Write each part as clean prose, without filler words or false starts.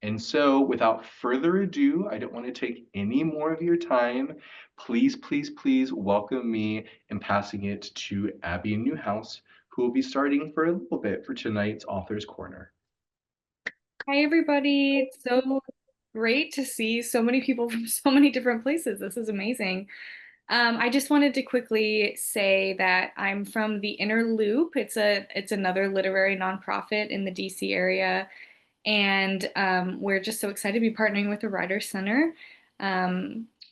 And so, without further ado, I don't want to take any more of your time. Please, please, please welcome me in passing it to Abby Newhouse, who will be starting for a little bit for tonight's Author's Corner. Hi, everybody. It's so great to see so many people from so many different places. This is amazing. I just wanted to quickly say that I'm from the Inner Loop. It's another literary nonprofit in the DC area, and we're just so excited to be partnering with the Writers Center.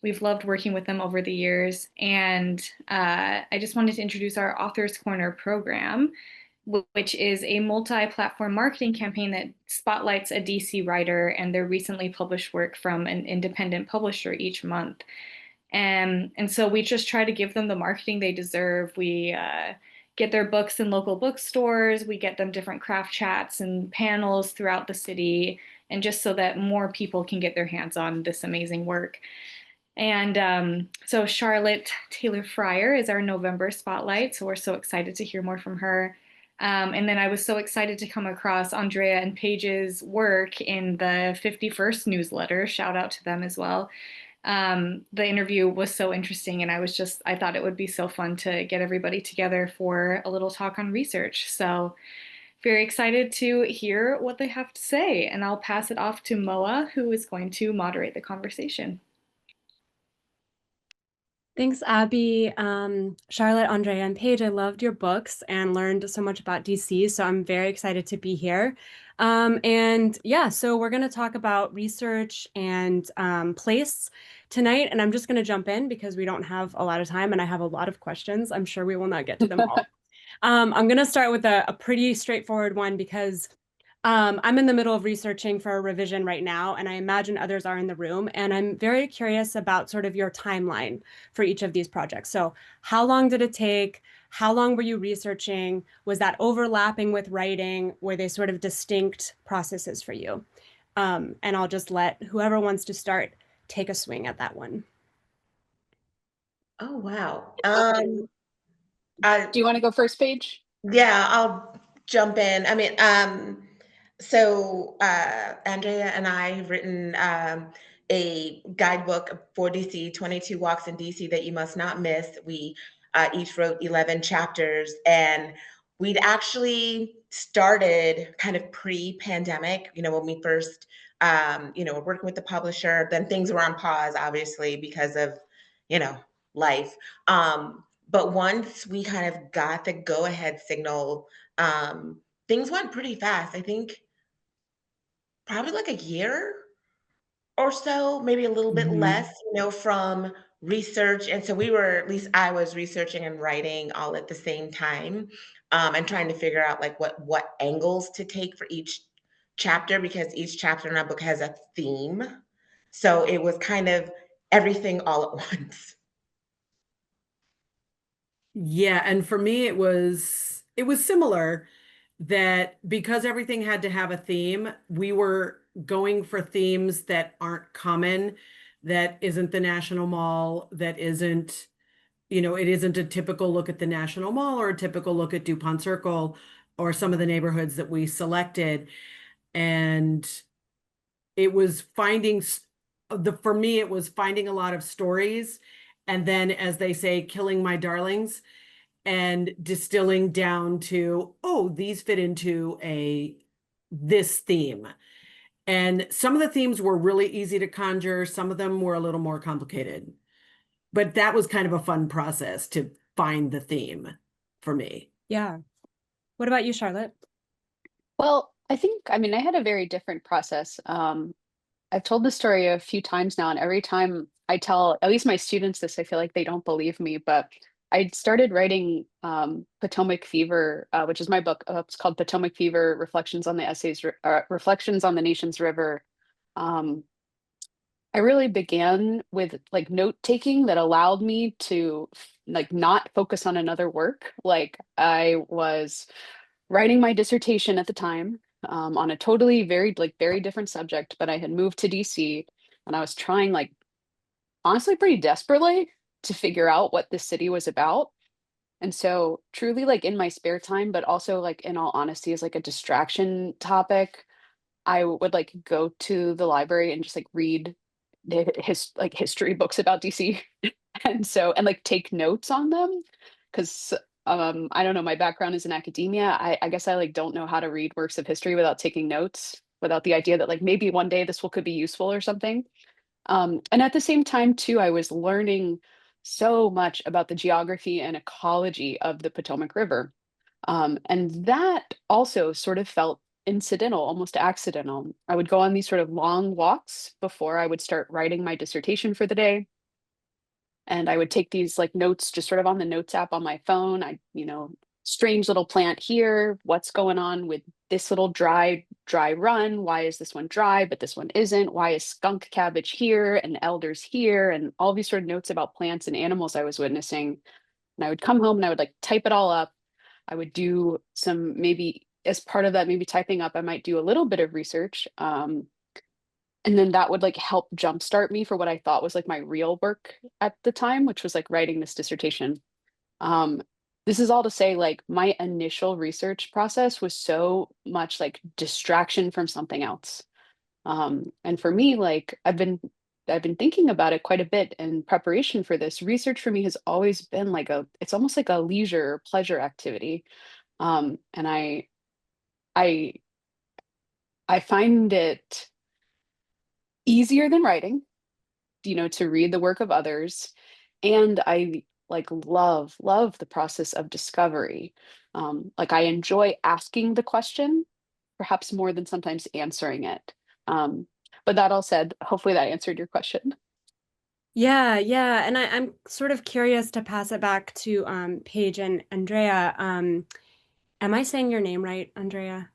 We've loved working with them over the years, and I just wanted to introduce our Authors Corner program, which is a multi-platform marketing campaign that spotlights a DC writer and their recently published work from an independent publisher each month. And so we just try to give them the marketing they deserve. We get their books in local bookstores. We get them different craft chats and panels throughout the city, and just so that more people can get their hands on this amazing work. And so Charlotte Taylor Fryar is our November spotlight. So we're so excited to hear more from her. And then I was so excited to come across Andrea and Paige's work in the 51st newsletter. Shout out to them as well. The interview was so interesting, and I thought it would be so fun to get everybody together for a little talk on research. So very excited to hear what they have to say, and I'll pass it off to Moa, who is going to moderate the conversation. Thanks, Abby. Charlotte, Andrea, and Paige, I loved your books and learned so much about DC, so I'm very excited to be here. And yeah, so we're going to talk about research and place tonight, and I'm just going to jump in because we don't have a lot of time and I have a lot of questions. I'm sure we will not get to them all. I'm going to start with a pretty straightforward one because I'm in the middle of researching for a revision right now, and I imagine others are in the room. And I'm very curious about sort of your timeline for each of these projects. So how long did it take? How long were you researching? Was that overlapping with writing? Were they sort of distinct processes for you? And I'll just let whoever wants to start take a swing at that one. Oh, wow. Do you want to go first, Paige? Yeah, I'll jump in. I mean, Andrea and I have written a guidebook for DC, 22 Walks in DC that you must not miss. We each wrote 11 chapters, and we'd actually started kind of pre-pandemic, when we first, were working with the publisher. Then things were on pause, obviously, because of, life. But once we kind of got the go-ahead signal, things went pretty fast. I think probably like a year or so, maybe a little bit less, from research. And so we were, at least I was researching and writing all at the same time, and trying to figure out like what angles to take for each chapter, because each chapter in our book has a theme. So it was kind of everything all at once. Yeah, and for me it was similar, that because everything had to have a theme, we were going for themes that aren't common, that isn't the National Mall, that isn't, it isn't a typical look at the National Mall or a typical look at DuPont Circle or some of the neighborhoods that we selected. And it was for me, it was finding a lot of stories, and then, as they say, killing my darlings and distilling down to, oh, these fit into this theme. And some of the themes were really easy to conjure. Some of them were a little more complicated, but that was kind of a fun process to find the theme for me. Yeah. What about you, Charlotte? Well, I mean, I had a very different process. I've told this story a few times now, and every time I tell at least my students this, I feel like they don't believe me, but I started writing Potomac Fever, which is my book. It's called Potomac Fever: Reflections on the Nation's River. I really began with like note taking that allowed me to like not focus on another work. Like I was writing my dissertation at the time, on a totally very different subject, but I had moved to DC, and I was trying, like, honestly pretty desperately to figure out what this city was about. And so truly, like, in my spare time, but also like in all honesty as like a distraction topic, I would like go to the library and just like read like history books about DC. And like take notes on them because I don't know, my background is in academia. I guess I like don't know how to read works of history without taking notes, without the idea that like maybe one day this will could be useful or something. And at the same time, too, I was learning so much about the geography and ecology of the Potomac River. And that also sort of felt incidental, almost accidental. I would go on these sort of long walks before I would start writing my dissertation for the day. And I would take these like notes just sort of on the notes app on my phone. Strange little plant here. What's going on with this little dry run? Why is this one dry, but this one isn't? Why is skunk cabbage here and elders here? And all these sort of notes about plants and animals I was witnessing. And I would come home and I would like type it all up. I would do some, maybe as part of that, maybe typing up, I might do a little bit of research. And then that would like help jumpstart me for what I thought was like my real work at the time, which was like writing this dissertation. Um, this is all to say, like, my initial research process was so much like distraction from something else. And for me, like, I've been thinking about it quite a bit in preparation for this. Research for me has always been like it's almost like a leisure pleasure activity. And I I find it easier than writing, to read the work of others. And I like love the process of discovery. Like I enjoy asking the question, perhaps more than sometimes answering it. But that all said, hopefully that answered your question. Yeah, yeah. And I'm sort of curious to pass it back to Paige and Andrea. Am I saying your name right, Andrea?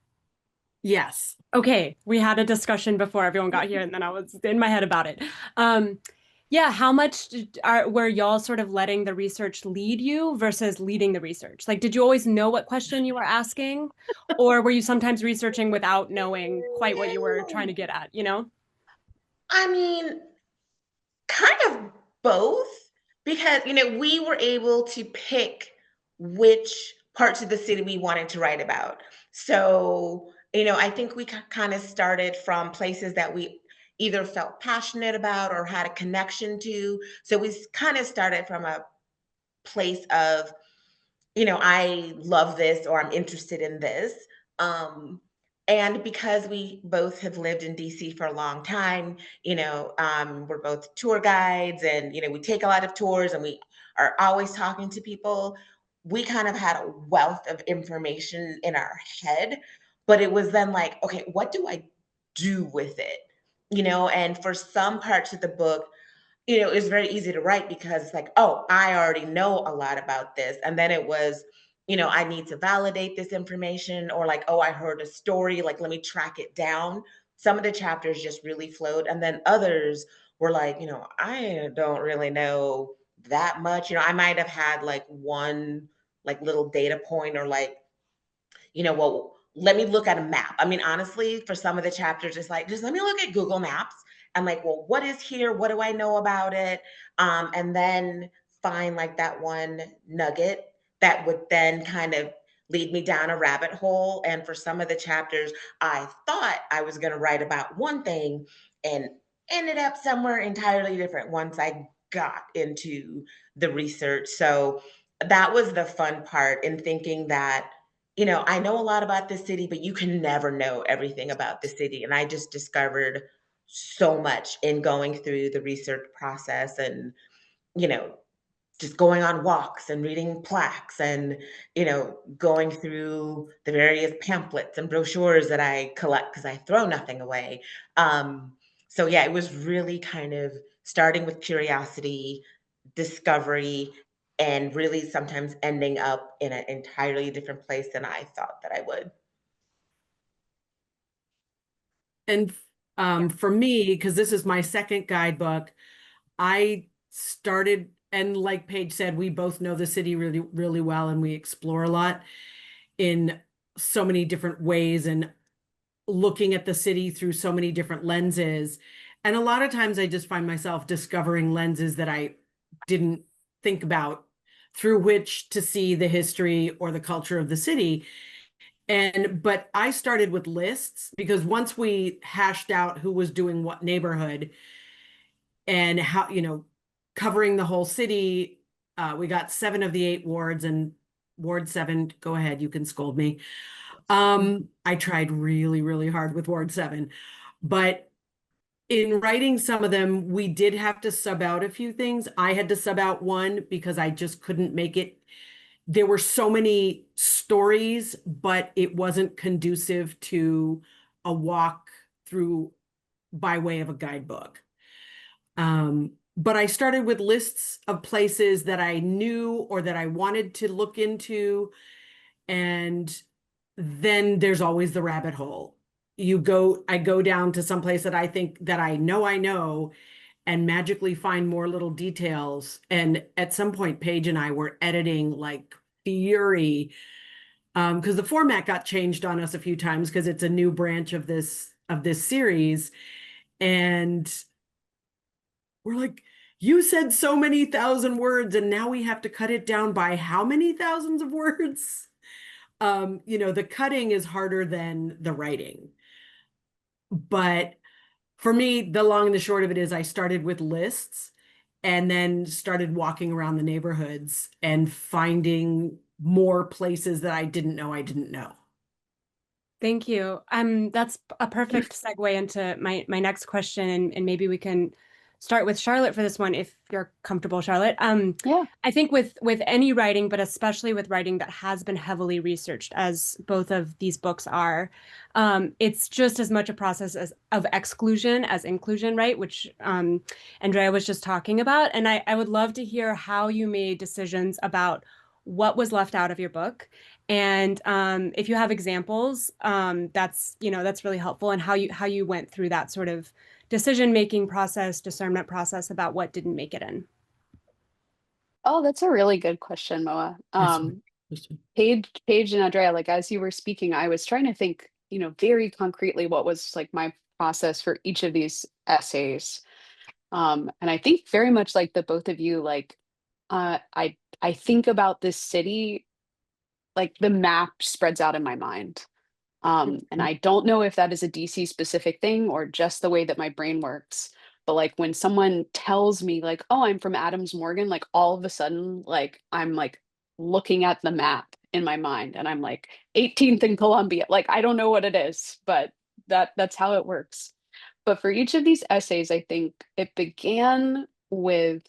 Yes. Okay, we had a discussion before everyone got here, and then I was in my head about it. Yeah, how much were y'all sort of letting the research lead you versus leading the research? Like, did you always know what question you were asking, or were you sometimes researching without knowing quite what you were trying to get at, I mean, kind of both, because we were able to pick which parts of the city we wanted to write about. So I think we kind of started from places that we either felt passionate about or had a connection to. So we kind of started from a place of I love this or I'm interested in this. Um, and because we both have lived in DC for a long time, we're both tour guides and, we take a lot of tours and we are always talking to people. We kind of had a wealth of information in our head, but it was then like, okay, what do I do with it? And for some parts of the book, it's very easy to write because it's like, oh, I already know a lot about this. And then it was, I need to validate this information, or like, oh, I heard a story, like, let me track it down. Some of the chapters just really flowed. And then others were like, I don't really know that much. I might have had like one like little data point, or like, well, let me look at a map. I mean, honestly, for some of the chapters, it's like, just let me look at Google Maps and like, well, what is here? What do I know about it? And then find like that one nugget that would then kind of lead me down a rabbit hole. And for some of the chapters, I thought I was going to write about one thing and ended up somewhere entirely different once I got into the research. So that was the fun part, in thinking that I know a lot about the city, but you can never know everything about the city. And I just discovered so much in going through the research process and, you know, just going on walks and reading plaques and, going through the various pamphlets and brochures that I collect because I throw nothing away. So yeah, it was really kind of starting with curiosity, discovery, and really sometimes ending up in an entirely different place than I thought that I would. And for me, because this is my second guidebook, I started, and like Paige said, we both know the city really, really well, and we explore a lot in so many different ways and looking at the city through so many different lenses. And a lot of times I just find myself discovering lenses that I didn't think about, through which to see the history or the culture of the city. But I started with lists because once we hashed out who was doing what neighborhood and how, covering the whole city, we got 7 of the 8 wards, and Ward 7, go ahead, you can scold me. I tried really, really hard with Ward 7, but in writing some of them, we did have to sub out a few things. I had to sub out one because I just couldn't make it. There were so many stories, but it wasn't conducive to a walk through by way of a guidebook. But I started with lists of places that I knew or that I wanted to look into. And then there's always the rabbit hole. I go down to some place that I think that I know, and magically find more little details. And at some point, Paige and I were editing like fury, because the format got changed on us a few times because it's a new branch of this series. And we're like, you said so many thousand words, and now we have to cut it down by how many thousands of words? The cutting is harder than the writing. But for me, the long and the short of it is I started with lists and then started walking around the neighborhoods and finding more places that I didn't know I didn't know. Thank you. That's a perfect segue into my next question, and maybe we can start with Charlotte for this one, if you're comfortable, Charlotte. Yeah. I think with any writing, but especially with writing that has been heavily researched, as both of these books are, it's just as much a process of exclusion as inclusion, right? Which Andrea was just talking about. And I would love to hear how you made decisions about what was left out of your book. And if you have examples, that's really helpful, and how you went through that sort of decision-making process, discernment process about what didn't make it in. Oh, that's a really good question, Moa. Paige and Andrea, like as you were speaking, I was trying to think, very concretely what was like my process for each of these essays. And I think very much like the both of you, like I think about this city, like the map spreads out in my mind. And I don't know if that is a DC specific thing or just the way that my brain works. But like when someone tells me like, oh, I'm from Adams Morgan, like all of a sudden, like I'm like looking at the map in my mind and I'm like 18th in Columbia. Like I don't know what it is, but that's how it works. But for each of these essays, I think it began with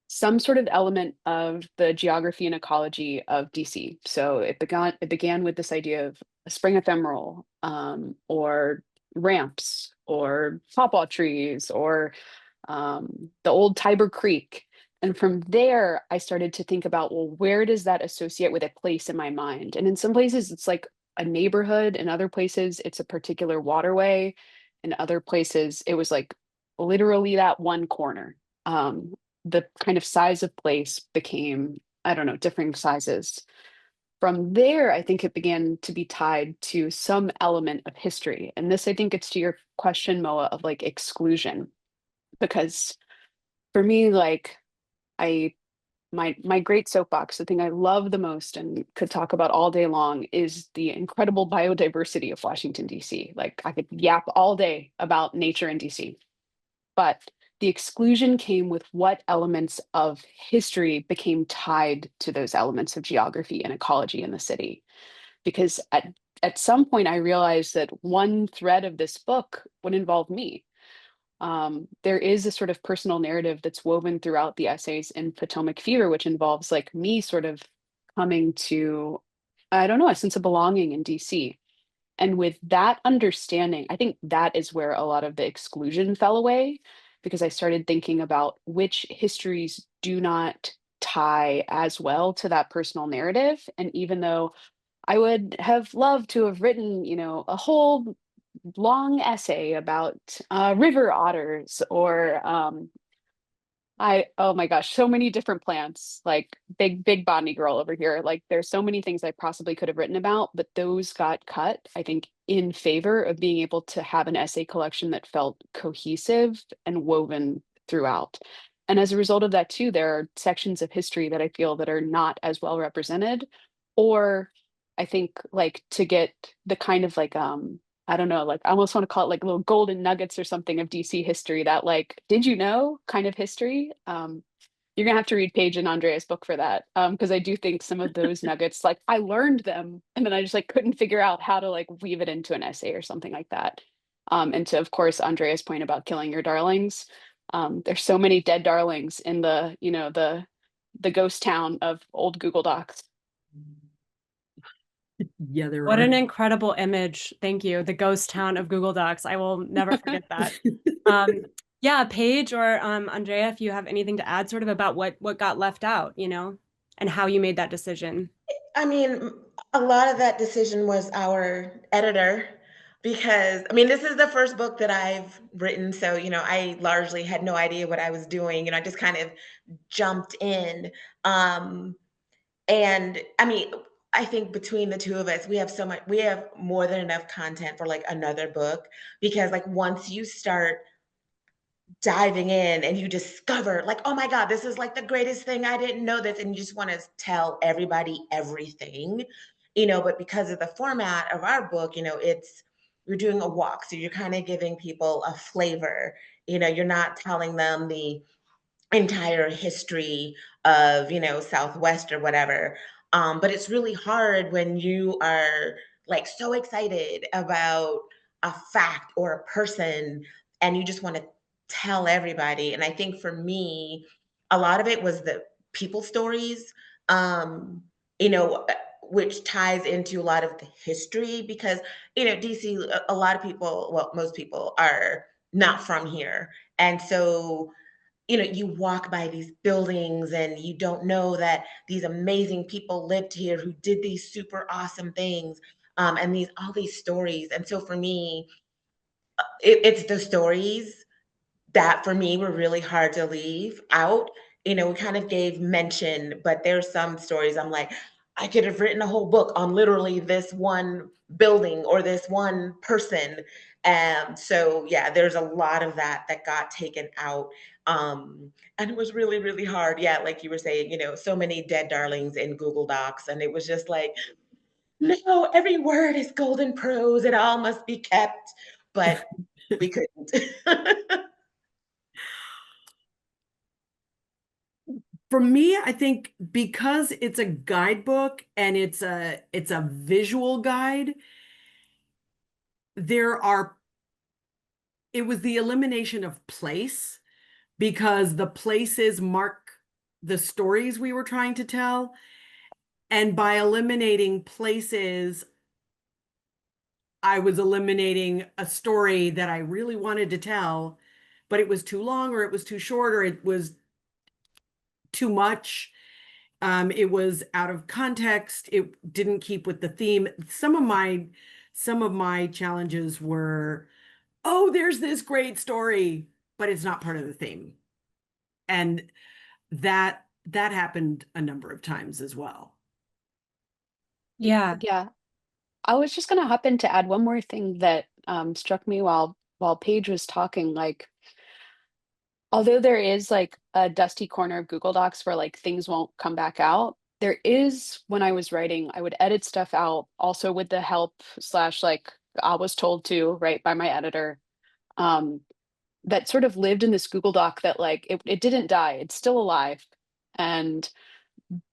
some sort of element of the geography and ecology of DC. So it began with this idea of a spring ephemeral, or ramps, or pawpaw trees, or the old Tiber Creek. And from there, I started to think about, well, where does that associate with a place in my mind? And in some places, it's like a neighborhood. In other places, it's a particular waterway. In other places, it was like literally that one corner. The kind of size of place became, I don't know, differing sizes. From there, I think it began to be tied to some element of history. And this, I think it's to your question, Moa, of like exclusion. Because for me, like my great soapbox, the thing I love the most and could talk about all day long is the incredible biodiversity of Washington, D.C. Like I could yap all day about nature in D.C. But the exclusion came with what elements of history became tied to those elements of geography and ecology in the city. Because at some point, I realized that one thread of this book would involve me. There is a sort of personal narrative that's woven throughout the essays in Potomac Fever, which involves like me sort of coming to, I don't know, a sense of belonging in DC. And with that understanding, I think that is where a lot of the exclusion fell away, because I started thinking about which histories do not tie as well to that personal narrative. And even though I would have loved to have written, a whole long essay about river otters, or oh my gosh, so many different plants, like big botany girl over here. Like there's so many things I possibly could have written about, but those got cut, I think, in favor of being able to have an essay collection that felt cohesive and woven throughout. And as a result of that, too, there are sections of history that I feel that are not as well represented, or, I don't know, a sense of belonging in DC. And with that understanding, I think that is where a lot of the exclusion fell away, because I started thinking about which histories do not tie as well to that personal narrative. And even though I would have loved to have written, a whole long essay about river otters, or I think like to get the kind of like I don't know, like I almost want to call it like little golden nuggets or something of DC history that like, did you know kind of history. You're gonna have to read Paige and Andrea's book for that. Because I do think some of those nuggets, like I learned them and then I just like couldn't figure out how to like weave it into an essay or something like that. And to of course Andrea's point about killing your darlings. There's so many dead darlings in the, you know, the ghost town of old Google Docs. Yeah, there What are. an incredible image. Thank you. The ghost town of Google Docs. I will never forget that. Yeah, Paige or Andrea, if you have anything to add sort of about what got left out, you know, and how you made that decision. I mean, a lot of that decision was our editor because, I mean, this is the first book that I've written. So, you know, I largely had no idea what I was doing. You know, I just kind of jumped in. And I mean, I think between the two of us, we have so much, we have more than enough content for like another book because, like, once you start diving in and you discover like, oh my God, this is like the greatest thing. I didn't know this. And you just want to tell everybody everything, you know, but because of the format of our book, you know, you're doing a walk. So you're kind of giving people a flavor, you know, you're not telling them the entire history of, you know, Southwest or whatever. But it's really hard when you are like so excited about a fact or a person and you just want to tell everybody. And I think for me, a lot of it was the people stories, you know, which ties into a lot of the history because, you know, DC, a lot of people, well, most people are not from here. And so, you know, you walk by these buildings and you don't know that these amazing people lived here who did these super awesome things, and these all these stories. And so for me, it's the stories that for me were really hard to leave out. You know, we kind of gave mention, but there's some stories I'm like, I could have written a whole book on literally this one building or this one person. So yeah, there's a lot of that got taken out. And it was really, really hard. Yeah, like you were saying, you know, so many dead darlings in Google Docs. And it was just like, no, every word is golden prose. It all must be kept. But we couldn't. For me, I think because it's a guidebook and it's a visual guide, it was the elimination of place because the places mark the stories we were trying to tell. And by eliminating places, I was eliminating a story that I really wanted to tell, but it was too long or it was too short or it was too much. It was out of context. It didn't keep with the theme. Some of my challenges were, oh, there's this great story, but it's not part of the theme. And that happened a number of times as well. Yeah. Yeah. I was just gonna hop in to add one more thing that struck me while Paige was talking. Like, although there is like a dusty corner of Google Docs where like things won't come back out, there is when I was writing, I would edit stuff out also with the help slash like I was told to, right, by my editor. Um, that sort of lived in this Google Doc that like it didn't die, it's still alive. And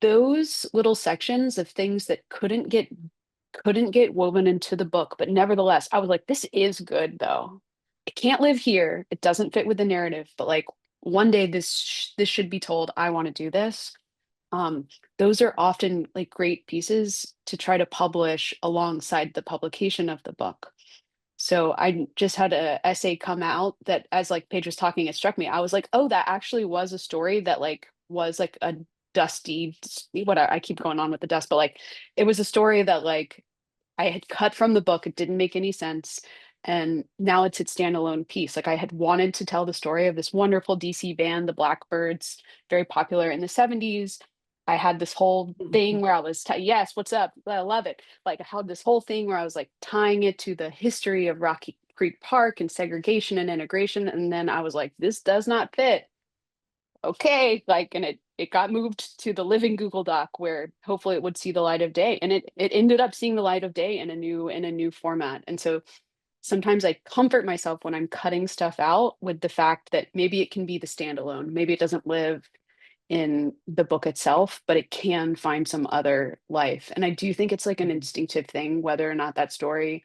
those little sections of things that couldn't get woven into the book, but nevertheless, I was like, this is good though. It can't live here. It doesn't fit with the narrative, but like one day this should be told. I want to do this. Um, those are often like great pieces to try to publish alongside the publication of the book. So I just had a essay come out that as like Paige was talking, it struck me. I was like, oh, that actually was a story that like was like a dusty, whatever. I keep going on with the dust, but like it was a story that like I had cut from the book. It didn't make any sense. And now it's its standalone piece. Like I had wanted to tell the story of this wonderful DC band, the Blackbirds, very popular in the 70s. I had this whole thing where I was, yes, what's up? I love it. Like I had this whole thing where I was like tying it to the history of Rocky Creek Park and segregation and integration. And then I was like, this does not fit. Okay. Like, and it it got moved to the living Google Doc where hopefully it would see the light of day. And it ended up seeing the light of day in a new format. And so sometimes I comfort myself when I'm cutting stuff out with the fact that maybe it can be the standalone. Maybe it doesn't live in the book itself, but it can find some other life. And I do think it's like an instinctive thing, whether or not that story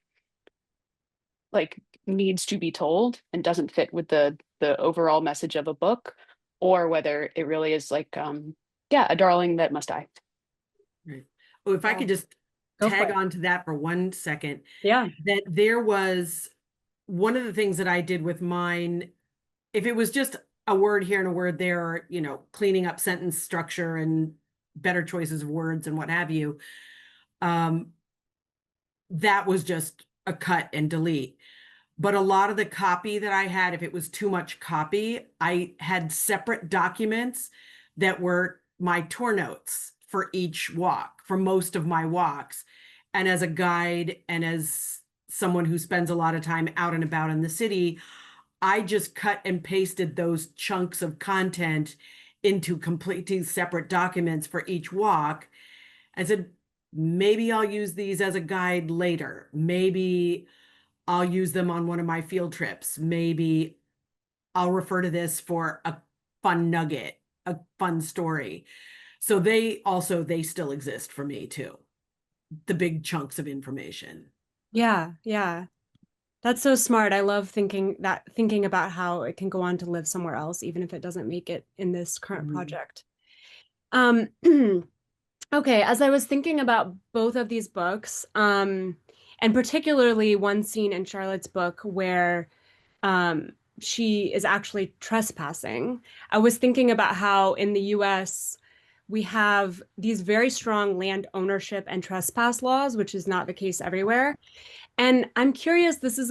like needs to be told and doesn't fit with the overall message of a book, or whether it really is like yeah, a darling that must die. Right. Oh, if I could just Go for tag it. on to that for 1 second, Yeah. that there was one of the things that I did with mine, if it was just a word here and a word there, or, you know, cleaning up sentence structure and better choices of words and what have you, that was just a cut and delete. But a lot of the copy that I had, if it was too much copy, I had separate documents that were my tour notes for each walk, for most of my walks. And as a guide and as someone who spends a lot of time out and about in the city, I just cut and pasted those chunks of content into completely separate documents for each walk. I said, maybe I'll use these as a guide later. Maybe I'll use them on one of my field trips. Maybe I'll refer to this for a fun nugget, a fun story. So they still exist for me too. The big chunks of information. Yeah, yeah. That's so smart. I love thinking about how it can go on to live somewhere else, even if it doesn't make it in this current project. Okay, as I was thinking about both of these books, and particularly one scene in Charlotte's book where she is actually trespassing, I was thinking about how in the US we have these very strong land ownership and trespass laws, which is not the case everywhere. And I'm curious, this is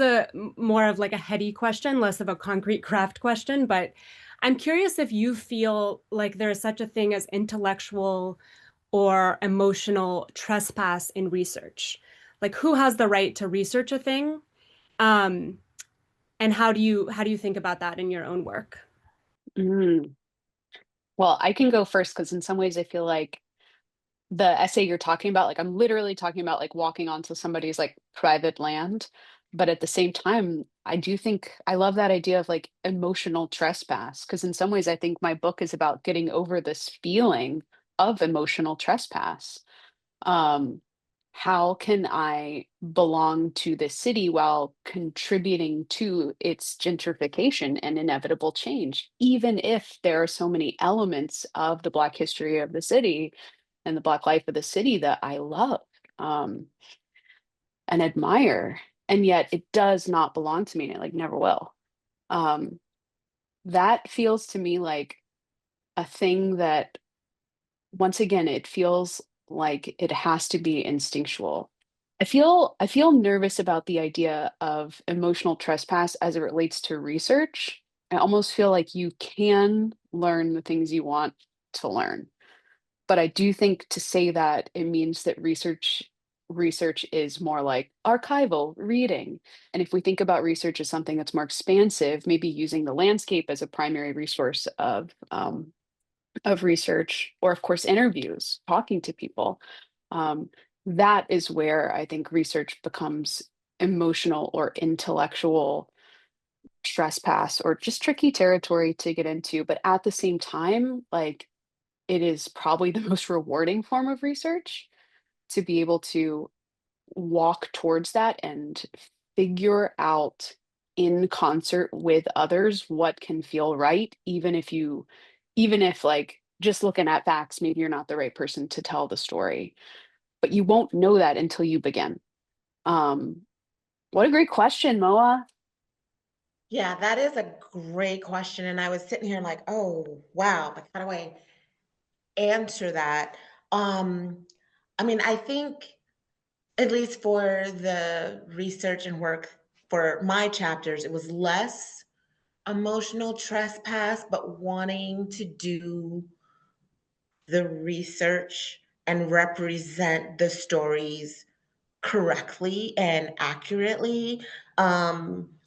more of like a heady question, less of a concrete craft question, but I'm curious if you feel like there is such a thing as intellectual or emotional trespass in research. Like who has the right to research a thing? And how do you think about that in your own work? Well, I can go first because in some ways I feel like the essay you're talking about, like I'm literally talking about like walking onto somebody's like private land. But at the same time, I do think I love that idea of like emotional trespass, because in some ways I think my book is about getting over this feeling of emotional trespass. Um, how can I belong to this city while contributing to its gentrification and inevitable change, even if there are so many elements of the Black history of the city and the Black life of the city that I love um, and admire, and yet it does not belong to me, and it like never will. Um, that feels to me like a thing that, once again, it feels like it has to be instinctual. I feel nervous about the idea of emotional trespass as it relates to research. I almost feel like you can learn the things you want to learn. But I do think to say that it means that research is more like archival reading. And if we think about research as something that's more expansive, maybe using the landscape as a primary resource of research, or of course interviews, talking to people, um, that is where I think research becomes emotional or intellectual trespass, or just tricky territory to get into. But at the same time, like it is probably the most rewarding form of research to be able to walk towards that and figure out in concert with others what can feel right, even if like just looking at facts, maybe you're not the right person to tell the story, but you won't know that until you begin. um what a great question, Moa. Yeah, that is a great question. And I was sitting here like, oh, wow, like how do I answer that? Um, I mean, I think at least for the research and work for my chapters, it was less emotional trespass, but wanting to do the research and represent the stories correctly and accurately.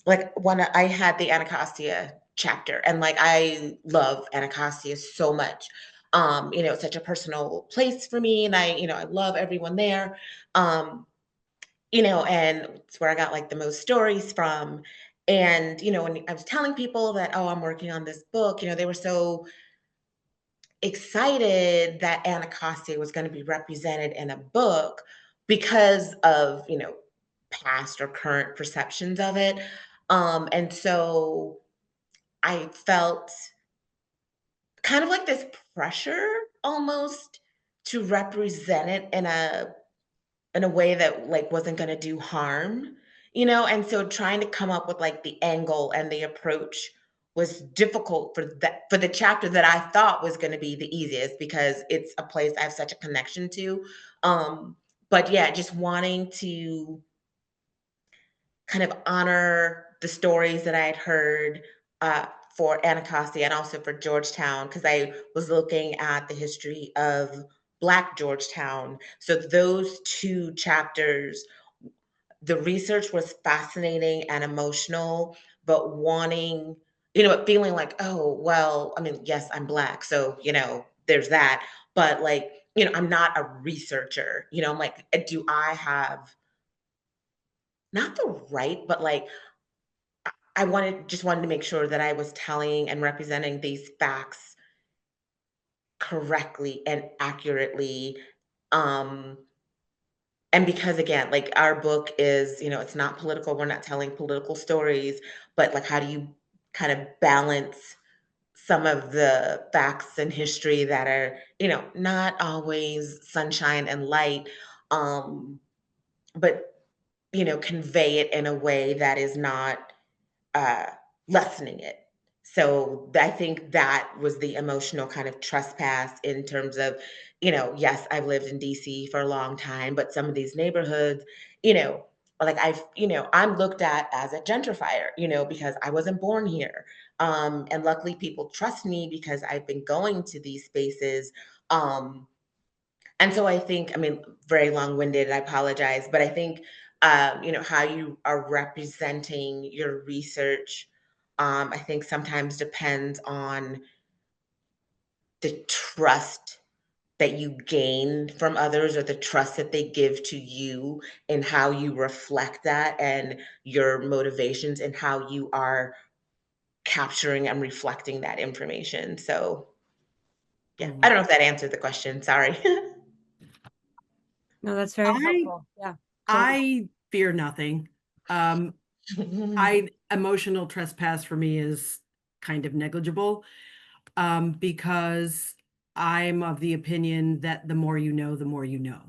Like when I had the Anacostia chapter, and like I love Anacostia so much. It's such a personal place for me, and I love everyone there. And it's where I got like the most stories from. And, when I was telling people that, oh, I'm working on this book, they were so excited that Anacostia was going to be represented in a book because of, past or current perceptions of it. And so I felt kind of like this pressure almost to represent it in a way that like wasn't going to do harm, and so trying to come up with like the angle and the approach was difficult for the chapter that I thought was going to be the easiest because it's a place I have such a connection to. But yeah, just wanting to kind of honor the stories that I had heard uh, for Anacostia and also for Georgetown, because I was looking at the history of Black Georgetown. So those two chapters, the research was fascinating and emotional, but feeling like, oh, well, I mean, yes, I'm Black. So, there's that. But like, I'm not a researcher, I'm like, do I have not the right, but like, just wanted to make sure that I was telling and representing these facts correctly and accurately. Um, and because again, like our book is, it's not political. We're not telling political stories, but like, how do you kind of balance some of the facts and history that are, not always sunshine and light, but, convey it in a way that is not uh, lessening it. So I think that was the emotional kind of trespass in terms of, yes, I've lived in DC for a long time, but some of these neighborhoods, you know, like I'm looked at as a gentrifier, because I wasn't born here. And luckily people trust me because I've been going to these spaces. And so I think, I mean, very long-winded, I apologize, but I think, how you are representing your research, I think sometimes depends on the trust that you gain from others or the trust that they give to you and how you reflect that and your motivations and how you are capturing and reflecting that information. So, yeah, I don't know if that answered the question. Sorry. No, that's very I helpful. Yeah. I fear nothing. Emotional trespass for me is kind of negligible, because I'm of the opinion that the more you know, the more you know.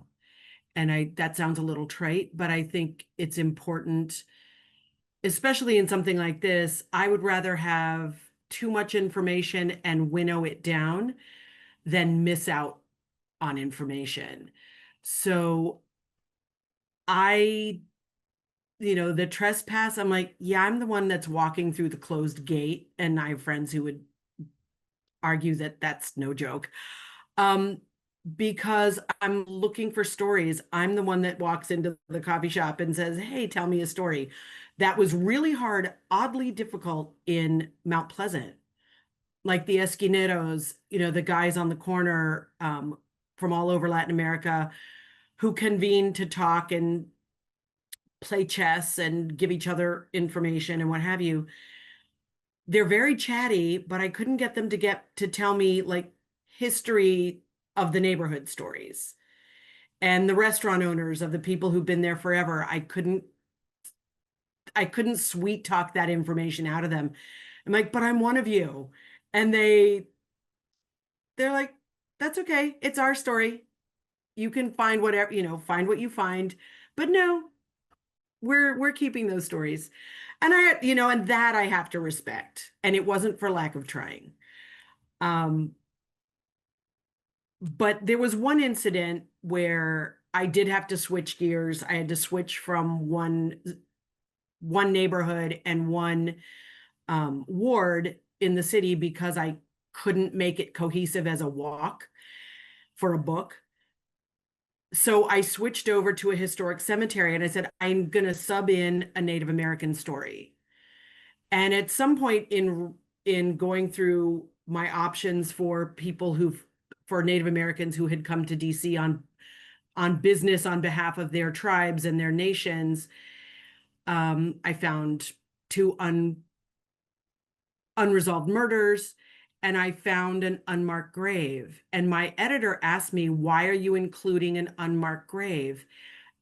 And that sounds a little trite, but I think it's important, especially in something like this. I would rather have too much information and winnow it down than miss out on information. So I the trespass, I'm like, yeah, I'm the one that's walking through the closed gate. And I have friends who would argue that that's no joke. Because I'm looking for stories. I'm the one that walks into the coffee shop and says, hey, tell me a story. That was really hard, oddly difficult in Mount Pleasant. Like the esquineros, the guys on the corner, from all over Latin America who convene to talk and play chess and give each other information and what have you. They're very chatty, but I couldn't get them to tell me like history of the neighborhood stories and the restaurant owners of the people who've been there forever. I couldn't sweet talk that information out of them. I'm like, but I'm one of you. And they're like, that's okay. It's our story. You can find whatever, find what you find. But no, we're keeping those stories. And and that I have to respect. And it wasn't for lack of trying. But there was one incident where I did have to switch gears. I had to switch from one neighborhood and one ward in the city because I couldn't make it cohesive as a walk for a book. So I switched over to a historic cemetery and I said, I'm going to sub in a Native American story. And at some point in going through my options for people who've for Native Americans who had come to DC on business on behalf of their tribes and their nations. I found 2 unresolved murders, and I found an unmarked grave. And my editor asked me, "Why are you including an unmarked grave?"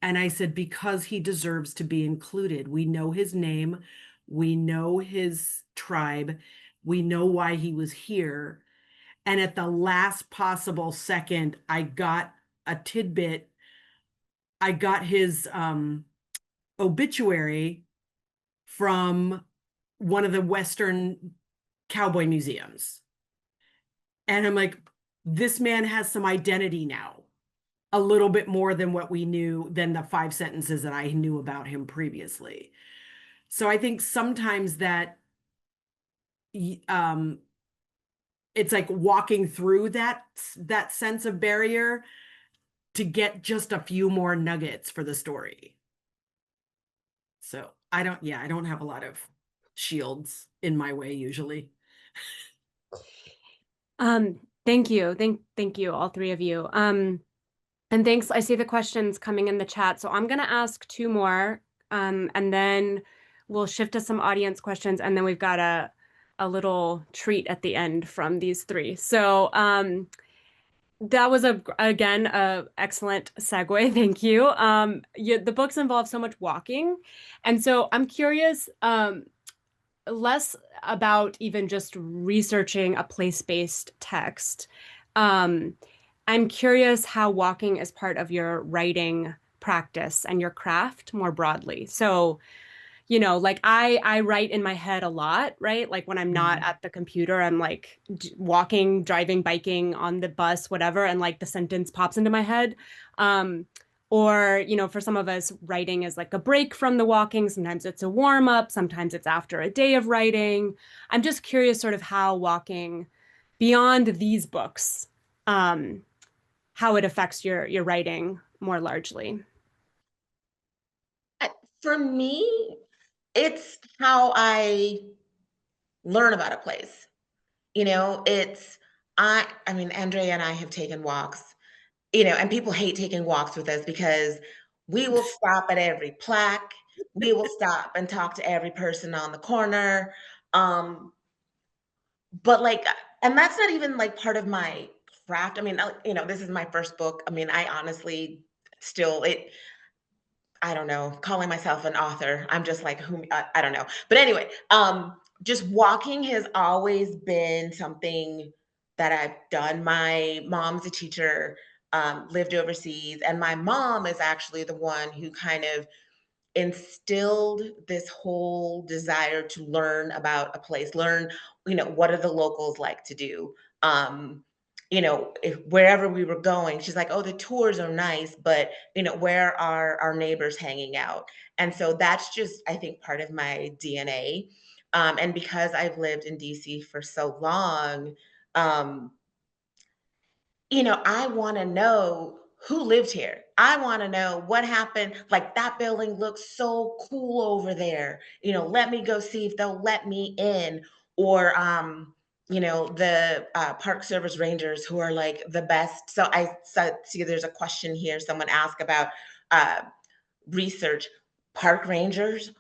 And I said, "Because he deserves to be included. We know his name, we know his tribe, we know why he was here." And at the last possible second, I got a tidbit. I got his obituary from one of the Western cowboy museums. And I'm like, this man has some identity now, a little bit more than what we knew, than the 5 sentences that I knew about him previously. So I think sometimes that it's like walking through that sense of barrier to get just a few more nuggets for the story. So I don't have a lot of shields in my way usually. Thank you. Thank you, all 3 of you. And thanks. I see the questions coming in the chat. So I'm going to ask 2 more, and then we'll shift to some audience questions. And then we've got a little treat at the end from these 3. So that was again a excellent segue. Thank you. The books involve so much walking. And so I'm curious, less about even just researching a place-based text. I'm curious how walking is part of your writing practice and your craft more broadly. So, like I write in my head a lot, right? Like when I'm not at the computer, I'm like walking, driving, biking, on the bus, whatever, and like the sentence pops into my head. Or, for some of us, writing is like a break from the walking. Sometimes it's a warm up. Sometimes it's after a day of writing. I'm just curious sort of how walking beyond these books, how it affects your writing more largely. For me, it's how I learn about a place. I mean, Andrea and I have taken walks, and people hate taking walks with us because we will stop at every plaque. We will stop and talk to every person on the corner. But and that's not even like part of my craft. I mean, this is my first book. I mean, I honestly I don't know, calling myself an author. I'm just like, I don't know. But anyway, just walking has always been something that I've done. My mom's a teacher, lived overseas, and my mom is actually the one who kind of instilled this whole desire to learn about a place, learn, what do the locals like to do? If wherever we were going, she's like, "Oh, the tours are nice, but where are our neighbors hanging out?" And so that's just, I think, part of my DNA. And because I've lived in DC for so long, um, I want to know who lived here. I want to know what happened. Like, that building looks so cool over there. Let me go see if they'll let me in. Or, the Park Service Rangers, who are like the best. So see there's a question here. Someone asked about uh, research. Park Rangers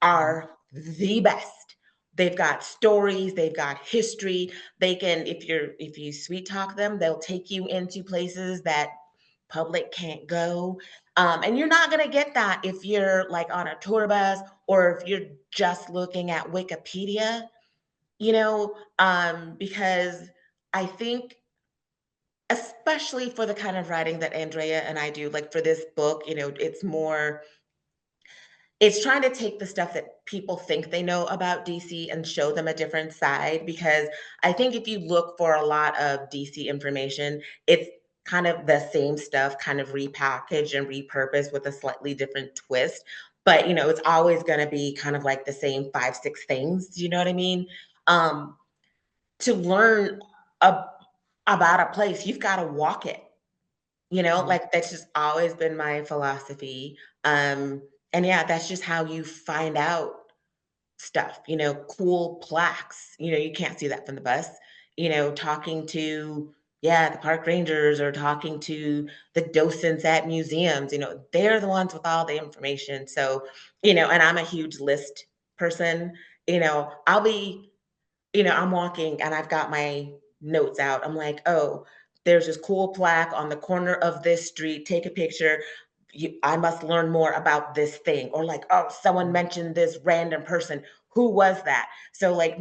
are the best. They've got stories, they've got history. They can, if you sweet talk them, they'll take you into places that public can't go. And you're not going to get that if you're like on a tour bus or if you're just looking at Wikipedia, because I think, especially for the kind of writing that Andrea and I do, like for this book, it's trying to take the stuff that people think they know about DC and show them a different side, because I think if you look for a lot of DC information, it's kind of the same stuff, kind of repackaged and repurposed with a slightly different twist. But, it's always going to be kind of like the same 5, 6 things. You know what I mean? To learn about a place, you've got to walk it. Like that's just always been my philosophy. And yeah, that's just how you find out stuff, cool plaques. You can't see that from the bus. Talking to, yeah, the park rangers are talking to the docents at museums, they're the ones with all the information. So, and I'm a huge list person, I'll be, I'm walking and I've got my notes out. I'm like, oh, there's this cool plaque on the corner of this street. Take a picture. I must learn more about this thing. Or like, oh, someone mentioned this random person. Who was that? So like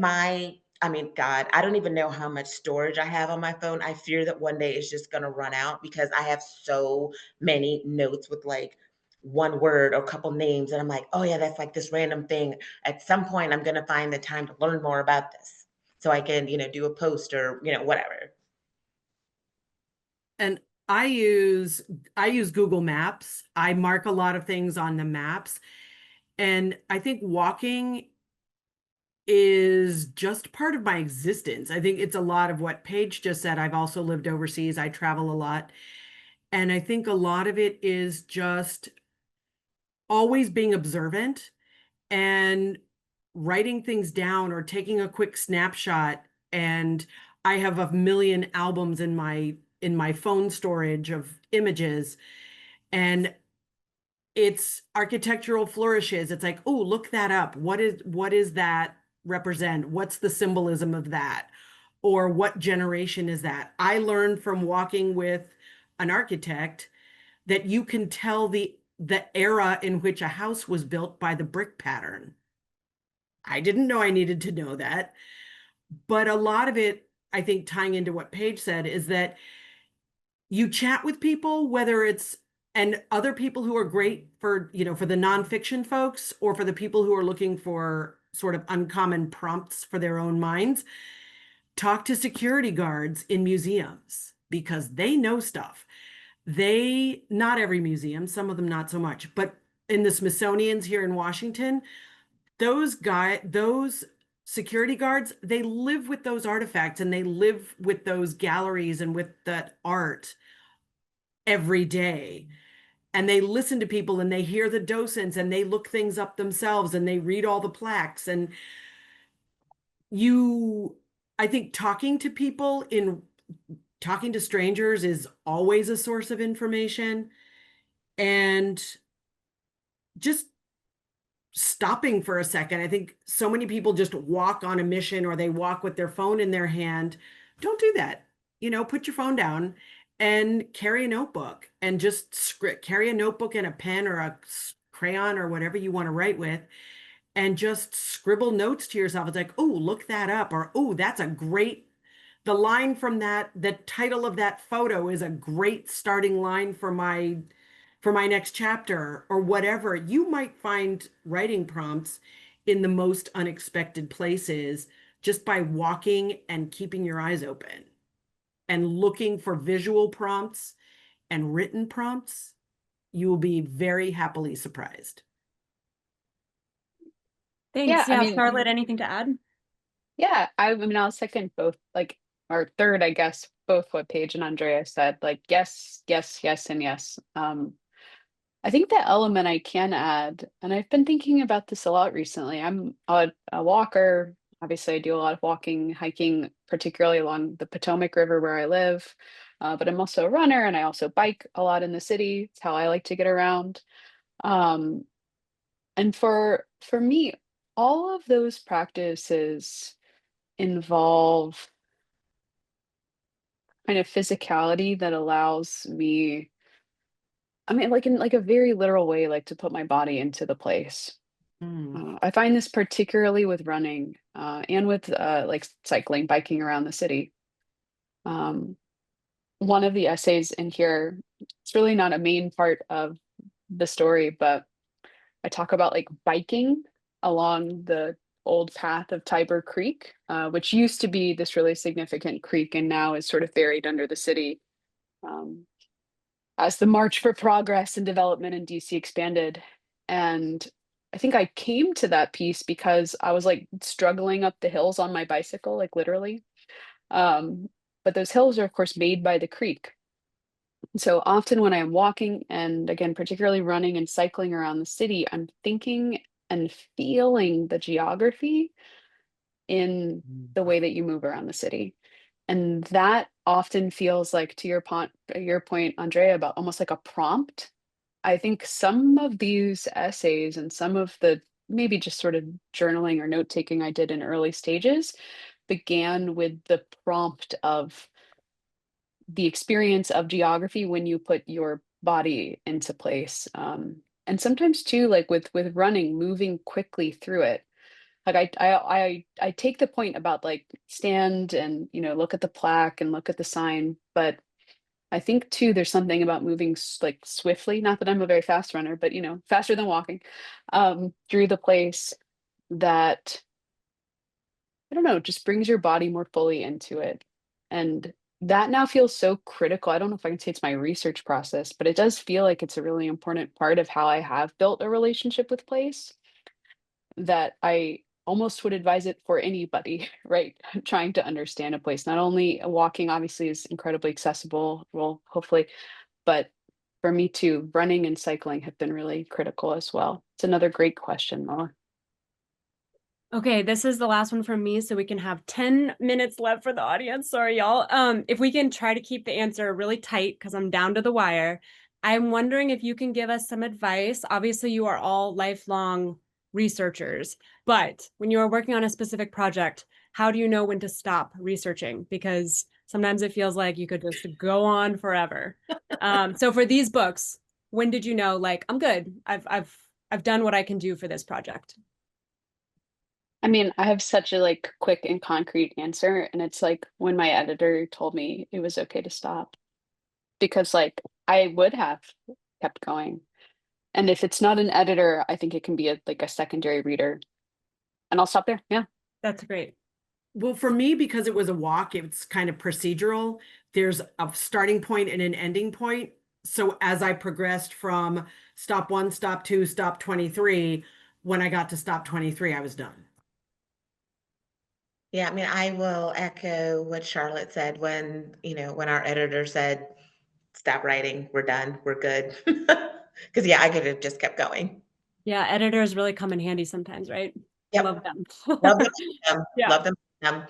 I mean, God, I don't even know how much storage I have on my phone. I fear that one day it's just going to run out because I have so many notes with like one word or a couple names. And I'm like, oh yeah, that's like this random thing. At some point, I'm going to find the time to learn more about this so I can, do a post or, whatever. And I use Google Maps. I mark a lot of things on the maps. And I think walking is just part of my existence. I think it's a lot of what Paige just said. I've also lived overseas. I travel a lot. And I think a lot of it is just always being observant and writing things down or taking a quick snapshot. And I have a million albums in my phone storage of images, and it's architectural flourishes. It's like, oh, look that up. What is that represent? What's the symbolism of that? Or what generation is that? I learned from walking with an architect that you can tell the era in which a house was built by the brick pattern. I didn't know I needed to know that. But a lot of it, I think, tying into what Paige said, is that you chat with people, whether it's and other people who are great for, for the nonfiction folks or for the people who are looking for sort of uncommon prompts for their own minds. Talk to security guards in museums because they know stuff. Not every museum, some of them not so much, but in the Smithsonian's here in Washington, those security guards, they live with those artifacts and they live with those galleries and with that art every day. And they listen to people and they hear the docents and they look things up themselves and they read all the plaques. And I think talking to strangers is always a source of information. And just stopping for a second. I think so many people just walk on a mission or they walk with their phone in their hand. Don't do that. Put your phone down and carry a notebook and just carry a notebook and a pen or a crayon or whatever you want to write with and just scribble notes to yourself. It's like, oh, look that up, or oh, the line from the title of that photo is a great starting line for my next chapter, or whatever. You might find writing prompts in the most unexpected places just by walking and keeping your eyes open and looking for visual prompts and written prompts. You will be very happily surprised. Thanks. I Yeah, mean, Charlotte, anything to add? yeah, I mean, I'll second both, like, or third, I guess, both what Paige and Andrea said, like, yes, yes, yes, and yes. I think the element I can add, and I've been thinking about this a lot recently. I'm a walker. Obviously, I do a lot of walking, hiking, particularly along the Potomac River where I live. But I'm also a runner and I also bike a lot in the city. It's how I like to get around. Um, and for me, all of those practices involve kind of physicality that allows me, I mean, like in like a very literal way, like to put my body into the place. I find this particularly with running and with like cycling, biking around the city. Um, One of the essays in here, it's really not a main part of the story, but I talk about like biking along the old path of Tiber Creek, which used to be this really significant creek and now is sort of buried under the city. Um, as the March for Progress and Development in DC expanded. And I think I came to that piece because I was like struggling up the hills on my bicycle, like literally. Um, but those hills are, of course, made by the creek. So often when I'm walking and again, particularly running and cycling around the city, I'm thinking and feeling the geography in the way that you move around the city. And that often feels like, to your point, Andrea, about almost like a prompt. I think some of these essays and some of the maybe just sort of journaling or note taking I did in early stages began with the prompt of the experience of geography when you put your body into place. And sometimes too, like with running, moving quickly through it. Like I take the point about like stand and look at the plaque and look at the sign, but I think too there's something about moving like swiftly. Not that I'm a very fast runner, but faster than walking, through the place that I don't know, just brings your body more fully into it. And that now feels so critical. I don't know if I can say it's my research process, but it does feel like it's a really important part of how I have built a relationship with place that I almost would advise it for anybody, right? Trying to understand a place. Not only walking obviously is incredibly accessible, well, hopefully, but for me too, running and cycling have been really critical as well. It's another great question, Noah. Okay, this is the last one from me, so we can have 10 minutes left for the audience. Sorry, y'all. If we can try to keep the answer really tight, because I'm down to the wire. I'm wondering if you can give us some advice. Obviously, you are all lifelong researchers, but when you are working on a specific project, how do you know when to stop researching? Because sometimes it feels like you could just go on forever. So for these books, when did you know, like, I'm good. I've done what I can do for this project? I mean, I have such a like quick and concrete answer, and it's like when my editor told me it was okay to stop because like I would have kept going. And if it's not an editor, I think it can be like a secondary reader. And I'll stop there. Yeah. That's great. Well, for me, because it was a walk, it's kind of procedural. There's a starting point and an ending point. So as I progressed from stop 1, stop 2, stop 23, when I got to stop 23, I was done. Yeah, I mean, I will echo what Charlotte said when, when our editor said, stop writing, we're done, we're good. Because, yeah, I could have just kept going. Yeah, editors really come in handy sometimes, right? Yep. Love them. Love them. Yeah. Love them.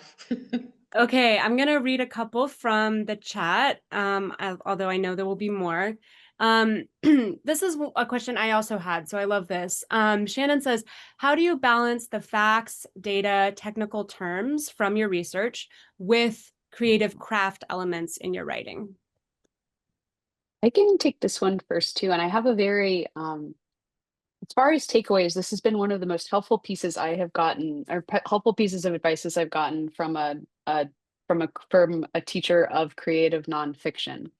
Okay, I'm gonna read a couple from the chat, although I know there will be more. This is a question I also had, so I love this. Shannon says, how do you balance the facts, data, technical terms from your research with creative craft elements in your writing? I can take this one first too. And I have a very as far as takeaways, this has been one of the most helpful pieces I have gotten, or helpful pieces of advices I've gotten from a teacher of creative nonfiction.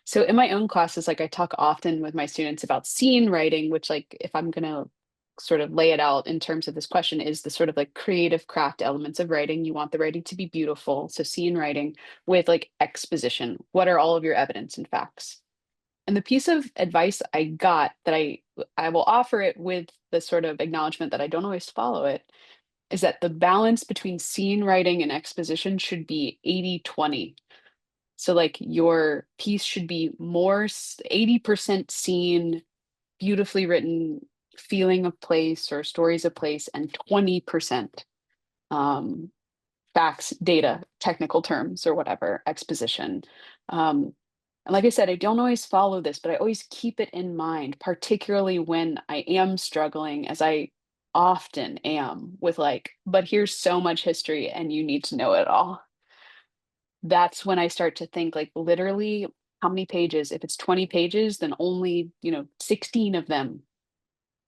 So in my own classes, like I talk often with my students about scene writing, which like if I'm gonna sort of lay it out in terms of this question is the sort of like creative craft elements of writing. You want the writing to be beautiful. So scene writing with like exposition. What are all of your evidence and facts? And the piece of advice I got that I will offer it with the sort of acknowledgement that I don't always follow it is that the balance between scene writing and exposition should be 80-20. So like your piece should be more 80% scene, beautifully written feeling of place or stories of place, and 20% facts, data, technical terms, or whatever, exposition. And like I said, I don't always follow this, but I always keep it in mind, particularly when I am struggling, as I often am, with like, but here's so much history and you need to know it all. That's when I start to think like literally how many pages? If it's 20 pages, then only, 16 of them.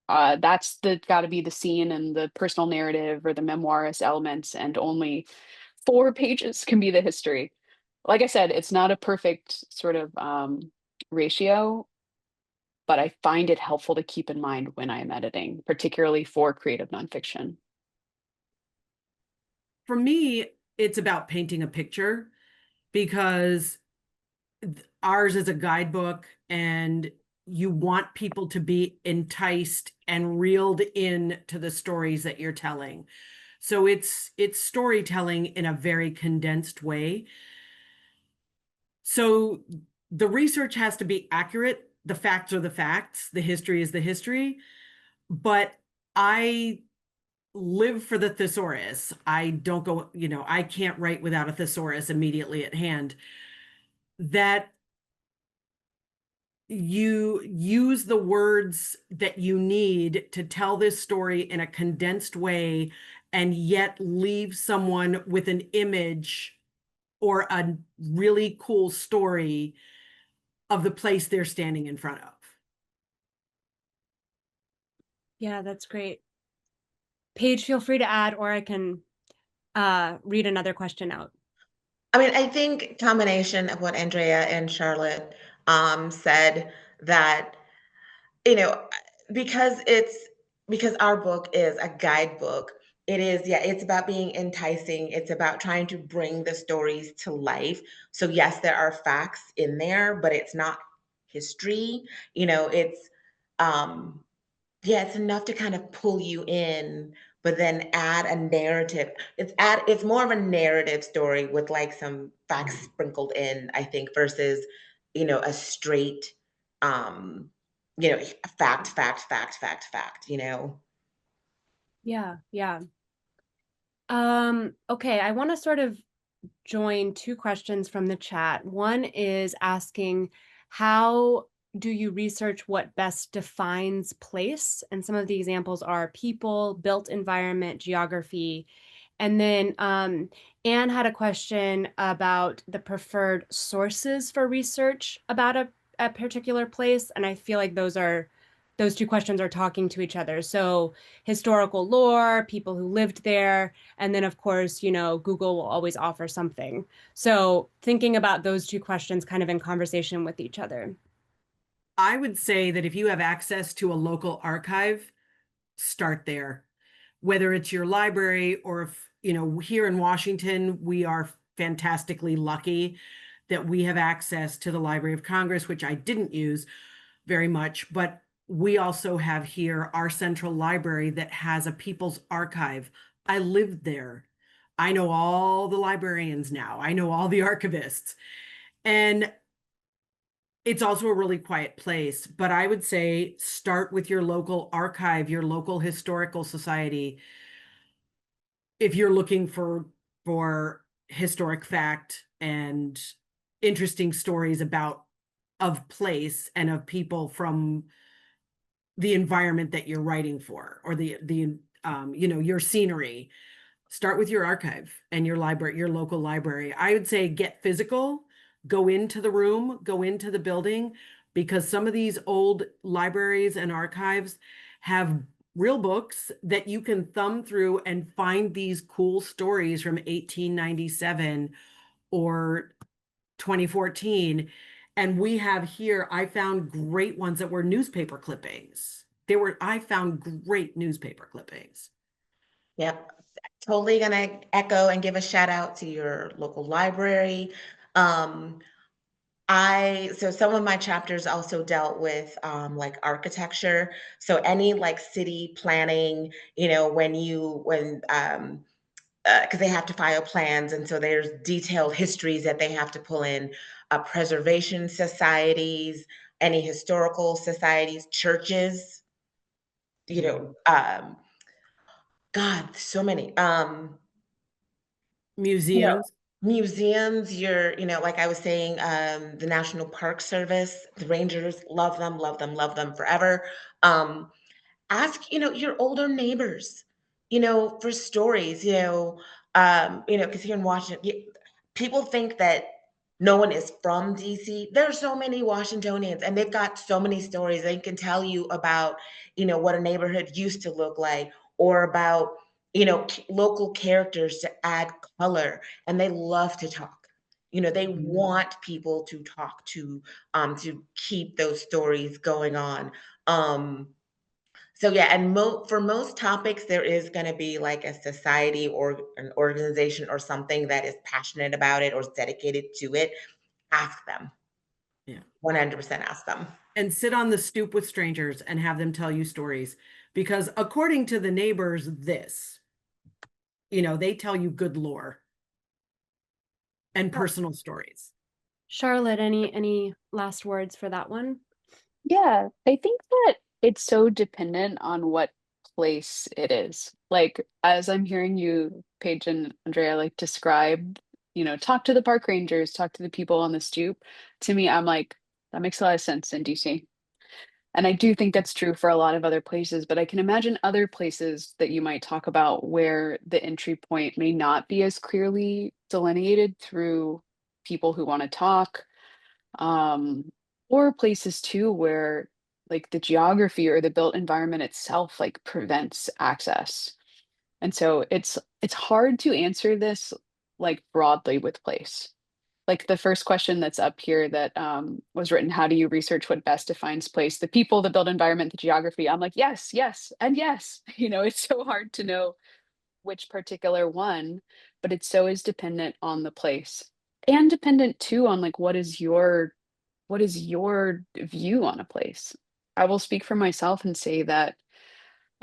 That's got to be the scene and the personal narrative or the memoirist elements, and only 4 pages can be the history. Like I said, it's not a perfect sort of ratio, but I find it helpful to keep in mind when I'm editing, particularly for creative nonfiction. For me, it's about painting a picture because ours is a guidebook and you want people to be enticed and reeled in to the stories that you're telling. So it's storytelling in a very condensed way. So the research has to be accurate. The facts are the facts. The history is the history. But I live for the thesaurus. I don't go, I can't write without a thesaurus immediately at hand. That you use the words that you need to tell this story in a condensed way and yet leave someone with an image or a really cool story of the place they're standing in front of. Yeah, that's great. Paige, feel free to add, or I can read another question out. I mean, I think combination of what Andrea and Charlotte said, that, you know, because our book is a guidebook, it is, yeah, it's about being enticing. It's about trying to bring the stories to life. So yes, there are facts in there, but it's not history. It's yeah, it's enough to kind of pull you in, but then add a narrative. It's more of a narrative story with like some facts sprinkled in, I think, versus, a straight um, fact. Yeah, yeah. Okay, I want to sort of join two questions from the chat. One is asking, how do you research what best defines place? And some of the examples are people, built environment, geography. And then Anne had a question about the preferred sources for research about a particular place. And I feel like those two questions are talking to each other. So historical lore, people who lived there, and then of course, Google will always offer something. So thinking about those two questions kind of in conversation with each other. I would say that if you have access to a local archive, start there. Whether it's your library or if, here in Washington, we are fantastically lucky that we have access to the Library of Congress, which I didn't use very much, but we also have here our central library that has a people's archive. I lived there. I know all the librarians now. I know all the archivists. And it's also a really quiet place, but I would say start with your local archive, your local historical society. If you're looking for historic fact and interesting stories of place and of people from the environment that you're writing for, or your scenery, start with your archive and your library, your local library. I would say get physical, go into the room, go into the building, because some of these old libraries and archives have real books that you can thumb through and find these cool stories from 1897 or 2014. And we have here, I found great ones that were newspaper clippings. I found great newspaper clippings. Yep. Totally gonna echo and give a shout out to your local library. So some of my chapters also dealt with like architecture. So any like city planning, because they have to file plans, and so there's detailed histories that they have to pull in, preservation societies, any historical societies, churches, God, so many. Museums. Museums, like I was saying, the National Park Service, the Rangers, love them forever. Ask, your older neighbors, for stories, because here in Washington, people think that no one is from DC. There's so many Washingtonians, and they've got so many stories. They can tell you about, what a neighborhood used to look like, or about, local characters to add color, and they love to talk. They want people to talk to keep those stories going on. So yeah, and for most topics, there is going to be like a society or an organization or something that is passionate about it or is dedicated to it. Ask them. Yeah. 100% ask them. And sit on the stoop with strangers and have them tell you stories. Because according to the neighbors, they tell you good lore and personal stories. Charlotte, any last words for that one? Yeah, I think that it's so dependent on what place it is. Like, as I'm hearing you, Paige and Andrea, like describe, talk to the park rangers, talk to the people on the stoop. To me, I'm like, that makes a lot of sense in DC. And I do think that's true for a lot of other places, but I can imagine other places that you might talk about where the entry point may not be as clearly delineated through people who want to talk, um, or places too where like the geography or the built environment itself like prevents access. And so it's hard to answer this like broadly with place. Like the first question that's up here that was written, how do you research what best defines place? The people, the built environment, the geography. I'm like, yes, yes, and yes. It's so hard to know which particular one, but it so is dependent on the place and dependent too on like what is your view on a place. I will speak for myself and say that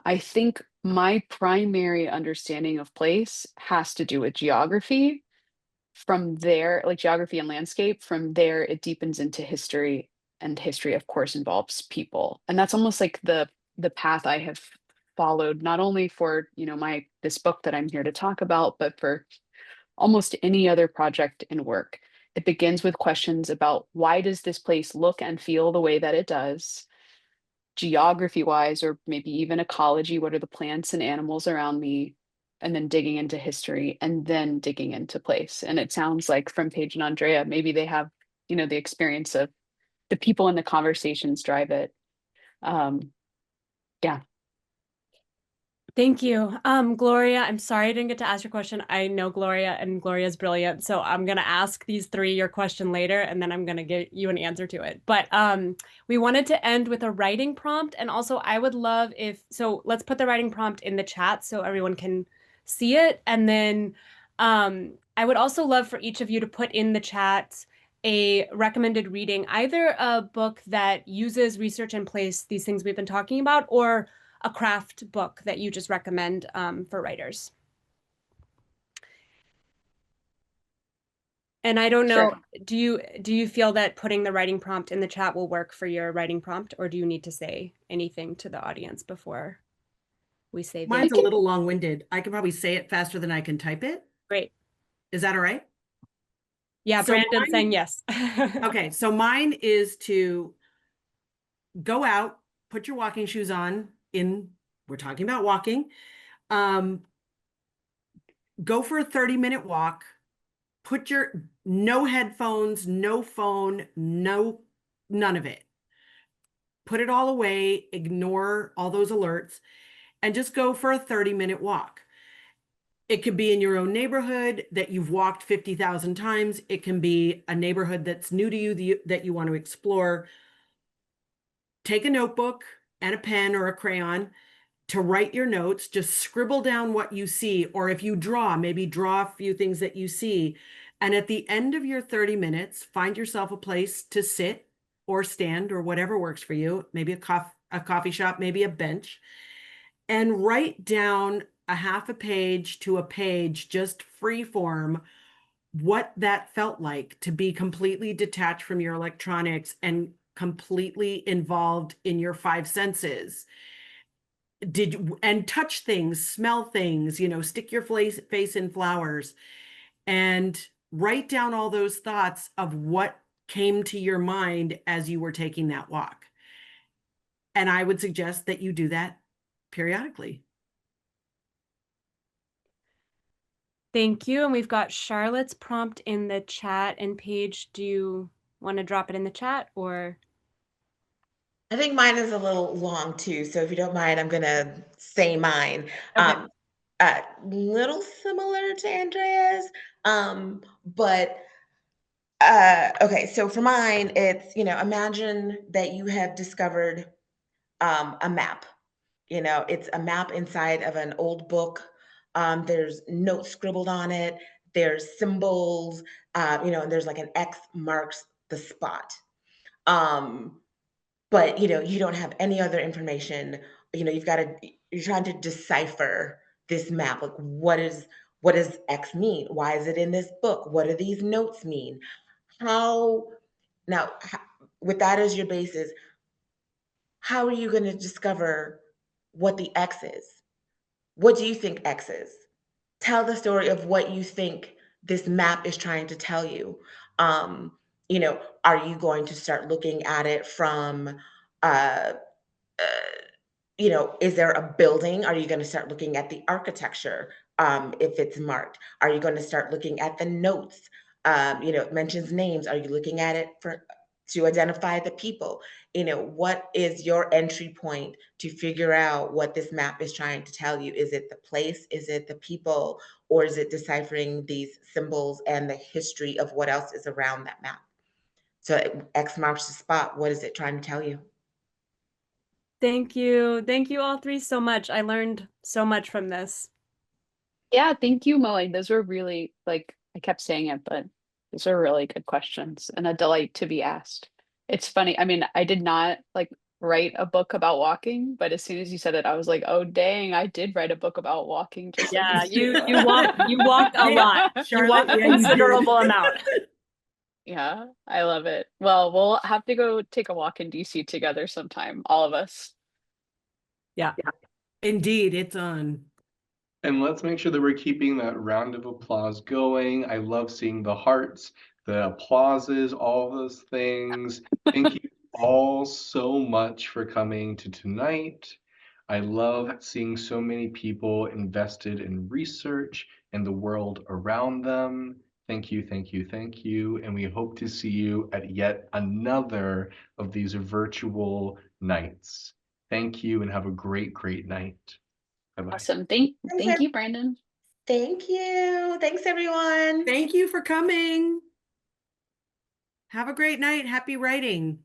I think my primary understanding of place has to do with geography. From there, like geography and landscape, from there it deepens into history, and history of course involves people. And that's almost like the path I have followed, not only for, my this book that I'm here to talk about, but for almost any other project and work. It begins with questions about why does this place look and feel the way that it does? Geography wise, or maybe even ecology, what are the plants and animals around me? And then digging into history and then digging into place. And it sounds like from Paige and Andrea, maybe they have, the experience of the people in the conversations drive it. Yeah. Thank you. Gloria, I'm sorry I didn't get to ask your question. I know Gloria and Gloria's brilliant. So I'm going to ask these three your question later, and then I'm going to give you an answer to it. But we wanted to end with a writing prompt. And also I would love so let's put the writing prompt in the chat so everyone can see it. And then I would also love for each of you to put in the chat a recommended reading, either a book that uses research and place, these things we've been talking about, or a craft book that you just recommend for writers. And I don't know, Sure. do you feel that putting the writing prompt in the chat will work for your writing prompt, or do you need to say anything to the audience before we say Mine's a little long-winded. I can probably say it faster than I can type it. Great. Is that all right? Yeah, So Brandon's saying yes. Okay, so mine is to go out, put your walking shoes on we're talking about walking. Go for a 30-minute walk, put no headphones, no phone, none of it. Put it all away, ignore all those alerts, and just go for a 30-minute walk. It could be in your own neighborhood that you've walked 50,000 times. It can be a neighborhood that's new to you that you want to explore. Take a notebook and a pen or a crayon to write your notes. Just scribble down what you see, or if you draw, maybe draw a few things that you see. And at the end of your 30 minutes, find yourself a place to sit or stand or whatever works for you, maybe a coffee shop, maybe a bench, and write down a half a page to a page, just free form, what that felt like to be completely detached from your electronics and completely involved in your five senses. And touch things, smell things, stick your face in flowers, and write down all those thoughts of what came to your mind as you were taking that walk. And I would suggest that you do that periodically. Thank you. And we've got Charlotte's prompt in the chat. And Paige, do you want to drop it in the chat, or? I think mine is a little long too, so if you don't mind, I'm gonna say mine. Okay. Little similar to Andrea's, but okay. So for mine, it's imagine that you have discovered a map. It's a map inside of an old book. There's notes scribbled on it. There's symbols. And there's like an X marks the spot. But you don't have any other information. You're trying to decipher this map. Like, what does X mean? Why is it in this book? What do these notes mean? How now with that as your basis, how are you going to discover what the X is? What do you think X is? Tell the story of what you think this map is trying to tell you. Um, are you going to start looking at it from, uh, uh, is there a building? Are you going to start looking at the architecture if it's marked? Are you going to start looking at the notes? It mentions names. Are you looking at it to identify the people? What is your entry point to figure out what this map is trying to tell you? Is it the place? Is it the people? Or is it deciphering these symbols and the history of what else is around that map? So X marks the spot. What is it trying to tell you? Thank you. Thank you all three so much. I learned so much from this. Yeah, thank you, Mo. Those were really, like, I kept saying it, but those are really good questions and a delight to be asked. It's funny. I mean, I did not like write a book about walking, but as soon as you said it, I was like, oh dang, I did write a book about walking just like Yeah, you do. you walked a lot. You Charlotte, walked a yeah, you did. considerable amount. Yeah, I love it. Well, we'll have to go take a walk in DC together sometime, all of us. Yeah. Indeed, it's on. And let's make sure that we're keeping that round of applause going. I love seeing the hearts, the applauses, all those things. Thank you all so much for coming to tonight. I love seeing so many people invested in research and the world around them. Thank you, thank you, thank you. And we hope to see you at yet another of these virtual nights. Thank you and have a great, great night. Bye-bye. Awesome. Thank you, Brandon. Thank you. Thanks, everyone. Thank you for coming. Have a great night. Happy writing.